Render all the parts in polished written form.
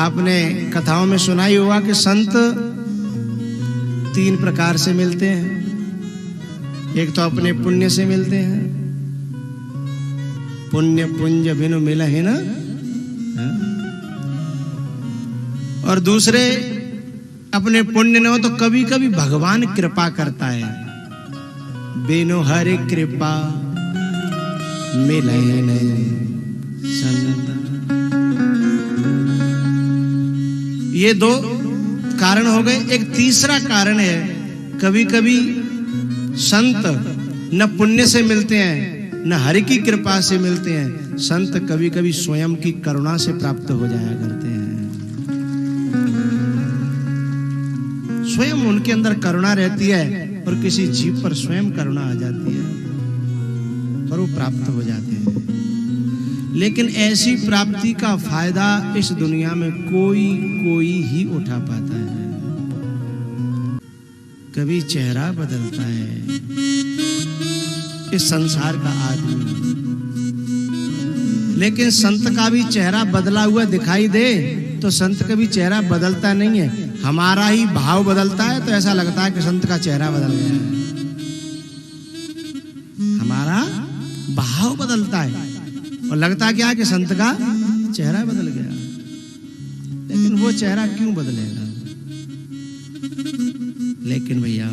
आपने कथाओं में सुना ही होगा कि संत 3 प्रकार से मिलते हैं। एक तो अपने पुण्य से मिलते हैं, पुण्य पुंज बिनु मिलहि न, और दूसरे अपने पुण्य न हो तो कभी कभी भगवान कृपा करता है, बिनु हरि कृपा मिलहि नहीं संत। ये 2 कारण हो गए। एक तीसरा कारण है, कभी कभी संत न पुण्य से मिलते हैं न हरि की कृपा से मिलते हैं, संत कभी कभी स्वयं की करुणा से प्राप्त हो जाया करते हैं। स्वयं उनके अंदर करुणा रहती है और किसी जीव पर स्वयं करुणा आ जाती है और वो प्राप्त हो जाते हैं। लेकिन ऐसी प्राप्ति का फायदा इस दुनिया में कोई ही उठा पाता है। कभी चेहरा बदलता है इस संसार का आदमी, लेकिन संत का भी चेहरा बदला हुआ दिखाई दे तो संत का भी चेहरा बदलता नहीं है, हमारा ही भाव बदलता है तो ऐसा लगता है कि संत का चेहरा बदल गया है। हमारा भाव बदलता है और लगता क्या कि संत का चेहरा बदल गया, लेकिन वो चेहरा क्यों बदलेगा? लेकिन भैया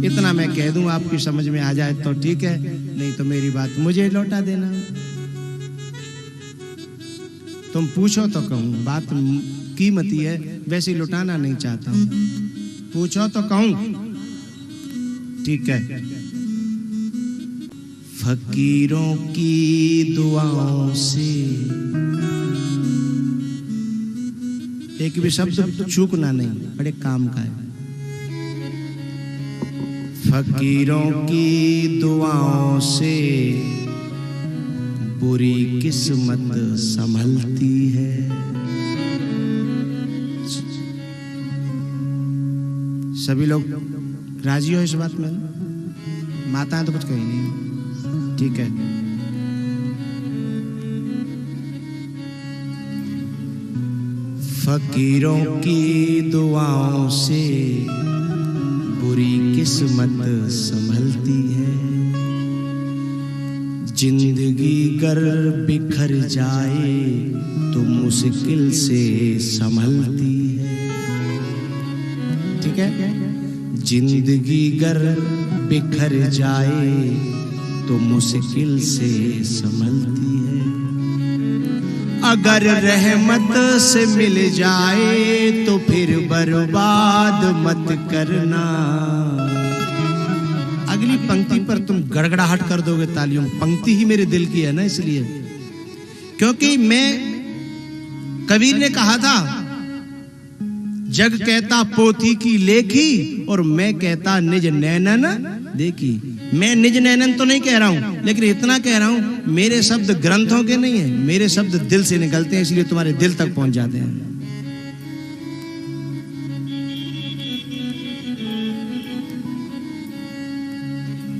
इतना मैं कह दूं आपकी समझ में आ जाए तो ठीक है, नहीं तो मेरी बात मुझे लौटा देना। तुम पूछो तो कहूं, बात कीमती है, वैसे लौटाना नहीं चाहता हूं। पूछो तो कहूं, ठीक है। फकीरों की दुआओं से, एक भी शब्द चूकना नहीं, बड़े काम का है। फकीरों की दुआओं से बुरी किस्मत संभलती है। सभी लोग राजी हो इस बात में? माताएं तो कुछ कही नहीं, ठीक है। फकीरों की दुआओं से बुरी किस्मत संभलती है। जिंदगी गर बिखर जाए तो मुश्किल से संभलती है, ठीक है। जिंदगी गर बिखर जाए तो मुश्किल से संभलती है। अगर रहमत से मिल जाए तो फिर बर्बाद मत करना। अगली पंक्ति पर तुम गड़गड़ाहट कर दोगे तालियों। पंक्ति ही मेरे दिल की है ना, इसलिए, क्योंकि मैं, कबीर ने कहा था, जग कहता पोथी की लेखी और मैं कहता निज नैनन देखी। मैं निज नैनन तो नहीं कह रहा हूं, लेकिन इतना कह रहा हूं मेरे शब्द ग्रंथों के नहीं है, मेरे शब्द दिल से निकलते हैं, इसलिए तुम्हारे दिल तक पहुंच जाते हैं।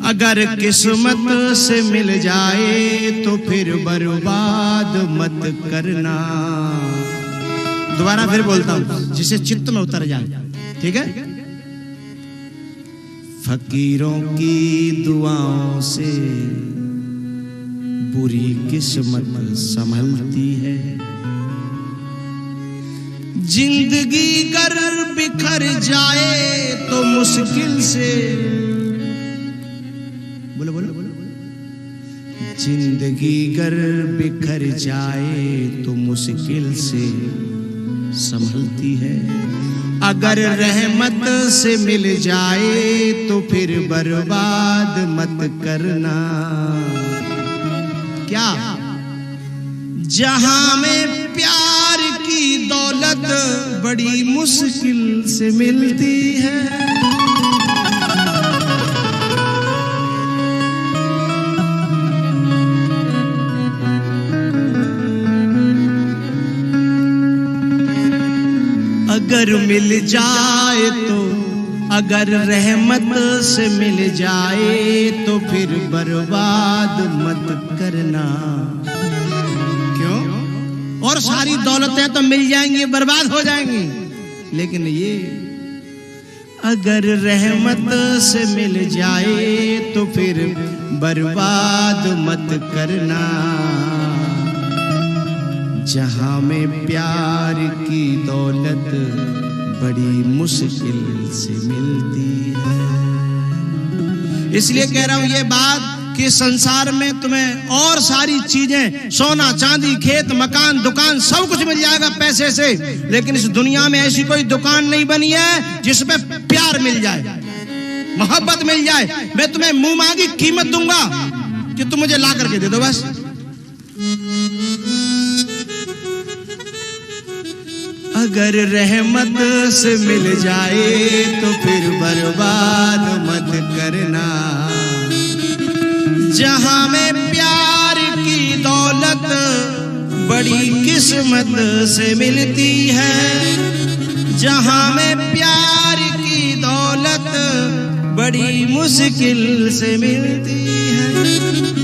अगर किस्मत से मिल जाए तो फिर बर्बाद मत करना। दोबारा फिर बोलता हूं जिसे चित्त में उतर जाए, ठीक है। फकीरों की दुआओं से बुरी किस्मत संभलती है। जिंदगी गर बिखर जाए तो मुश्किल से, बोलो बोलो बोलो, जिंदगी गर बिखर जाए तो मुश्किल से संभलती है। अगर रहमत से मिल जाए तो फिर बर्बाद मत करना। क्या? जहां में प्यार की दौलत बड़ी मुश्किल से मिलती है। अगर मिल जाए तो, अगर रहमत से मिल जाए तो फिर बर्बाद मत करना। क्यों? और सारी दौलतें तो मिल जाएंगी, बर्बाद हो जाएंगी, लेकिन ये अगर रहमत से मिल जाए तो फिर बर्बाद मत करना। जहां में प्यार की दौलत बड़ी मुश्किल से मिलती है। इसलिए कह रहा हूं ये बात कि संसार में तुम्हें और सारी चीजें, सोना चांदी खेत मकान दुकान सब कुछ मिल जाएगा पैसे से, लेकिन इस दुनिया में ऐसी कोई दुकान नहीं बनी है जिसमें प्यार मिल जाए, मोहब्बत मिल जाए। मैं तुम्हें मुंह मांगी कीमत दूंगा कि तुम मुझे ला करके दे दो बस। अगर रहमत से मिल जाए तो फिर बर्बाद मत करना। जहां में प्यार की दौलत बड़ी किस्मत से मिलती है, जहां में प्यार की दौलत बड़ी मुश्किल से मिलती है।